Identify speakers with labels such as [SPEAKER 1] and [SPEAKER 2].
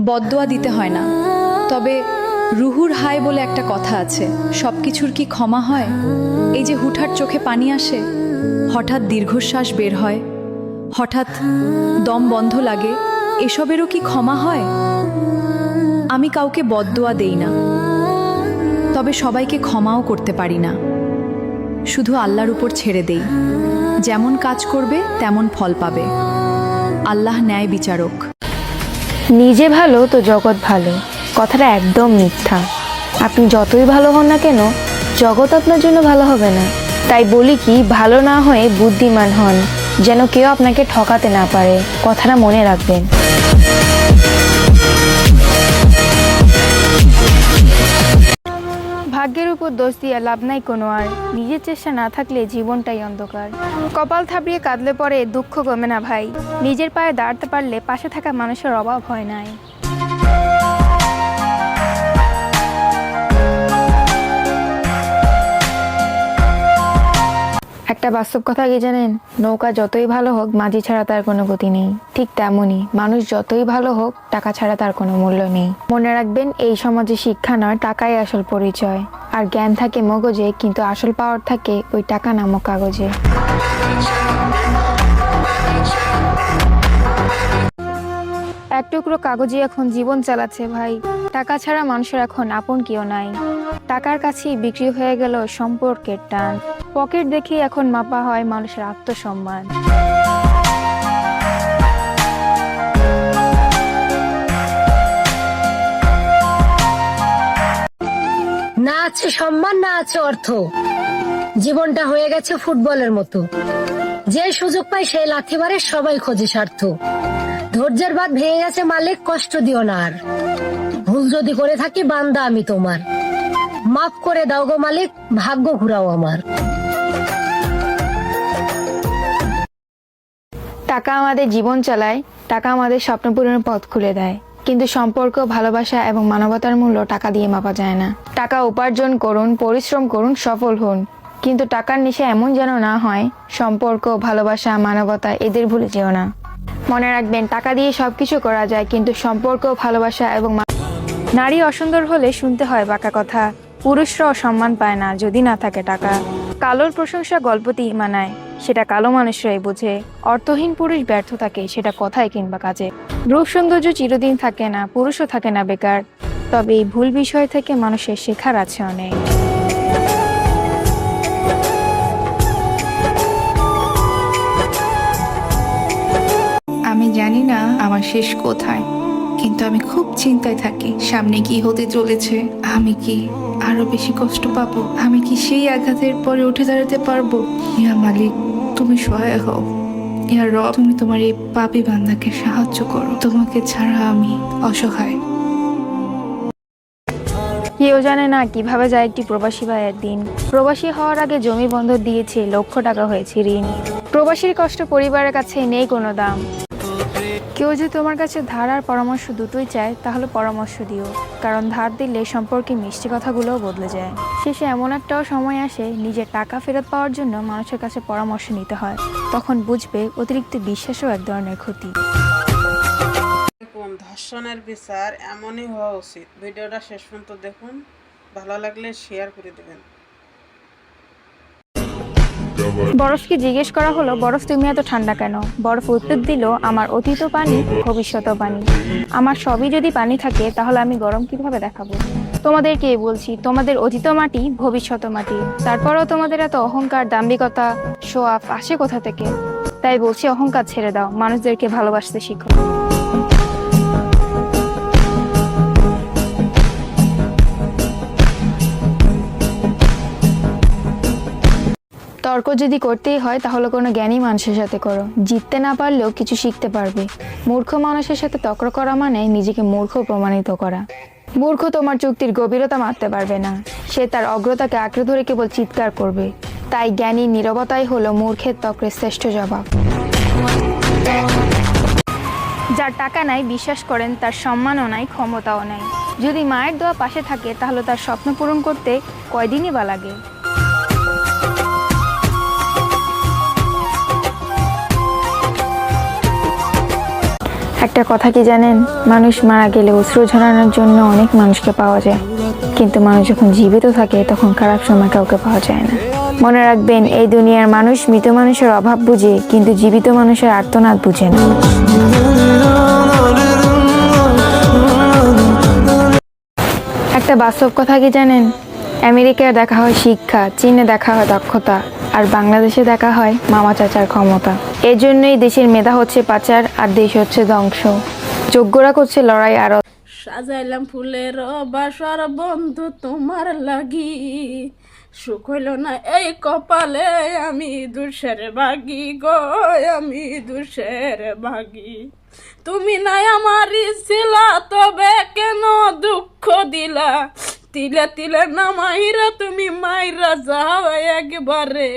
[SPEAKER 1] বদদোয়া দিতে হয় না, তবে রুহুর হায় বলে একটা কথা আছে। সব কিছুর কি ক্ষমা হয়? এই যে হুটহাট চোখে পানি আসে, হঠাৎ দীর্ঘশ্বাস বের হয়, হঠাৎ দম বন্ধ লাগে, এসবেরও কি ক্ষমা হয়? আমি কাউকে বদদোয়া দেই না, তবে সবাইকে ক্ষমাও করতে পারি না। শুধু আল্লাহর উপর ছেড়ে দেই, যেমন কাজ করবে তেমন ফল পাবে। আল্লাহ ন্যায় বিচারক।
[SPEAKER 2] নিজে ভালো তো জগৎ ভালো, কথাটা একদম মিথ্যা। আপনি যতই ভালো হন না কেন, জগৎ আপনার জন্য ভালো হবে না। তাই বলি কি, ভালো না হয়ে বুদ্ধিমান হন, যেন কেউ আপনাকে ঠকাতে না পারে। কথাটা মনে রাখবেন। ভাগ্যের উপর দোষ দিয়ে লাভ নাই কোনো, আর নিজের চেষ্টা না থাকলে জীবনটাই অন্ধকার। কপাল থাপড়িয়ে কাঁদলে পরে দুঃখ কমে না ভাই। নিজের পায়ে দাঁড়াতে পারলে পাশে থাকা মানুষের অভাব হয় নাই। একটা বাস্তব কথা কি জানেন? নৌকা যতই ভালো হোক, মাঝি ছাড়া তার কোনো গতি নেই। ঠিক তেমনই মানুষ যতই ভালো হোক, টাকা ছাড়া তার কোনো মূল্য নেই। মনে রাখবেন, এই সমাজে শিক্ষা নয়, টাকাই আসল পরিচয়। আর জ্ঞান থাকে মগজে, কিন্তু আসল পাওয়ার থাকে ওই টাকা নামক কাগজে। এক টুকরো কাগজে এখন জীবন চালাচ্ছে ভাই। টাকা ছাড়া মানুষের এখন আপন কেউ নাই। টাকার কাছেই বিক্রি হয়ে গেল সম্পর্কের টান। পকেট দেখে এখন মাপা হয় মানুষের আত্মসম্মান।
[SPEAKER 3] না আছে সম্মান, না আছে অর্থ। জীবনটা হয়ে গেছে ফুটবলের মতো, যে সুযোগ পায় সে লাথি মারে, সবাই খোঁজে স্বার্থ। ধৈর্যের বাঁধ ভেঙে গেছে মালিক, কষ্ট দিও না আর। ভুল যদি করে থাকি বান্দা আমি তোমার, মাফ করে দাও গো মালিক, ভাগ্য ঘুরাও আমার।
[SPEAKER 2] টাকা আমাদের জীবন চালায়, টাকা আমাদের স্বপ্ন পূরণের পথ খুলে দেয়, কিন্তু সম্পর্ক, ভালোবাসা এবং মানবতার মূল্য টাকা দিয়ে মাপা যায় না। টাকা উপার্জন করুন, পরিশ্রম করুন, সফল হন, কিন্তু টাকার নেশা এমন যেন না হয় সম্পর্ক, ভালোবাসা, মানবতা এদের ভুলে যেও না। মনে রাখবেন, টাকা দিয়ে সবকিছু করা যায়, কিন্তু সম্পর্ক, ভালোবাসা এবং নারী অসুন্দর হলে শুনতে হয় বাঁকা কথা। পুরুষরাও সম্মান পায় না যদি না থাকে টাকা। কালোর প্রশংসা গল্পতেই মানায়, সেটা কালো মানুষরাই বোঝে। অর্থহীন পুরুষ ব্যর্থ থাকে, সেটা কথায় কিংবা কাজে। রূপ সৌন্দর্য চিরদিন থাকে না, পুরুষও থাকে না বেকার। তবে এই ভুল বিষয় থেকে মানুষের শেখার আছে অনেক।
[SPEAKER 4] আমি জানি না আমার শেষ কোথায়, কিন্তু আমি খুব চিন্তায় থাকি সামনে কি হতে চলেছে। আমি কি আরো বেশি কষ্ট পাবো? আমি কি সেই আঘাতের পরে উঠে দাঁড়াতে পারবো? ইয়া মালিক, তুমি সহায় হও। ইয়া রব, তুমি তোমার এই পাপী বান্দাকে সাহায্য করো। তোমাকে ছাড়া আমি অসহায়।
[SPEAKER 2] কেউ জানে না কিভাবে যায় একটি প্রবাসী ভাইয়ের দিন। প্রবাসী হওয়ার আগে জমি বন্ধক দিয়েছে, লক্ষ টাকা হয়েছে ঋণ। প্রবাসীর কষ্ট পরিবারের কাছে নেই কোনো দাম। কেউ যদি তোমার কাছে ধার আর পরামর্শ দুটোই চায়, তাহলে পরামর্শ দিও, কারণ ধার দিলে সম্পর্কে মিষ্টি কথাগুলোও বদলে যায়। শেষে এমন একটাও সময় আসে, নিজের টাকা ফেরত পাওয়ার জন্য মানুষের কাছে পরামর্শ নিতে হয়। তখন বুঝবে অতিরিক্ত বিশ্বাসও এক ধরনের ক্ষতি।
[SPEAKER 5] ধর্ষণের বিচার এমনই হওয়া উচিত। ভিডিওটা শেষ পর্যন্ত দেখুন, ভালো লাগলে শেয়ার করে দেবেন।
[SPEAKER 2] বরফকে জিজ্ঞেস করা হলো, বরফ তুমি এত ঠান্ডা কেন? বরফ উত্তর দিল, আমার অতীত পানি, ভবিষ্যৎ পানি। আমার সবই যদি পানি থাকে, তাহলে আমি গরম কিভাবে দেখাবো? তোমাদেরকে বলছি, তোমাদের অতীত মাটি, ভবিষ্যৎ মাটি। তারপরেও তোমাদের এত অহংকার, দাম্ভিকতা, শো অফ আসে কোথা থেকে? তাই বলছি, অহংকার ছেড়ে দাও, মানুষদেরকে ভালোবাসতে শিখো। তর্ক যদি করতেই হয়, তাহলে কোনো জ্ঞানী মানুষের সাথে করো। জিততে না পারলেও কিছু শিখতে পারবে। মূর্খ মানুষের সাথে তর্ক করা মানে নিজেকে মূর্খ প্রমাণিত করা। মূর্খ তোমার যুক্তির গভীরতা মাপতে পারবে না, সে তার অগ্রতাকে আঁকড়ে ধরে কেবল চিৎকার করবে। তাই জ্ঞানী নীরবতাই হলো মূর্খের তর্কের শ্রেষ্ঠ জবাব। যার টাকা নাই, বিশ্বাস করেন তার সম্মানও নাই, ক্ষমতাও নাই। যদি মায়ের দোয়া পাশে থাকে, তাহলে তার স্বপ্ন পূরণ করতে কয়দিনই বা লাগে। একটা কথা কি জানেন, মানুষ মারা গেলে অশ্রু ঝরানোর জন্য অনেক মানুষকে পাওয়া যায়, কিন্তু মানুষ যখন জীবিত থাকে তখন খারাপ সময় কাউকে পাওয়া যায় না। মনে রাখবেন, এই দুনিয়ার মানুষ মৃত মানুষের অভাব বুঝে, কিন্তু জীবিত মানুষের আর্তনাদ বুঝে না। একটা বাস্তব কথা কি জানেন, আমেরিকায় দেখা হয় শিক্ষা, চীনে দেখা হয় দক্ষতা, আর বাংলাদেশে দেখা হয় মামা চাচার ক্ষমতা। এই জন্যই দেশের মেধা হচ্ছে পাচার আর দেশ হচ্ছে ধ্বংস। যোগ্যরা করছে লড়াই আর
[SPEAKER 6] সাজাইলাম ফুলের বাসর বন্ধু তোমার লাগি, সুখ হইল না এই কপালে, আমি দুষের বাগি গো, আমি দুষের বাগি। তুমি নাই আমার ছিলা, তবে কেন দুঃখ দিলা, তিলে তিলে না মাইরা তুমি মাইরা যাও একবারে।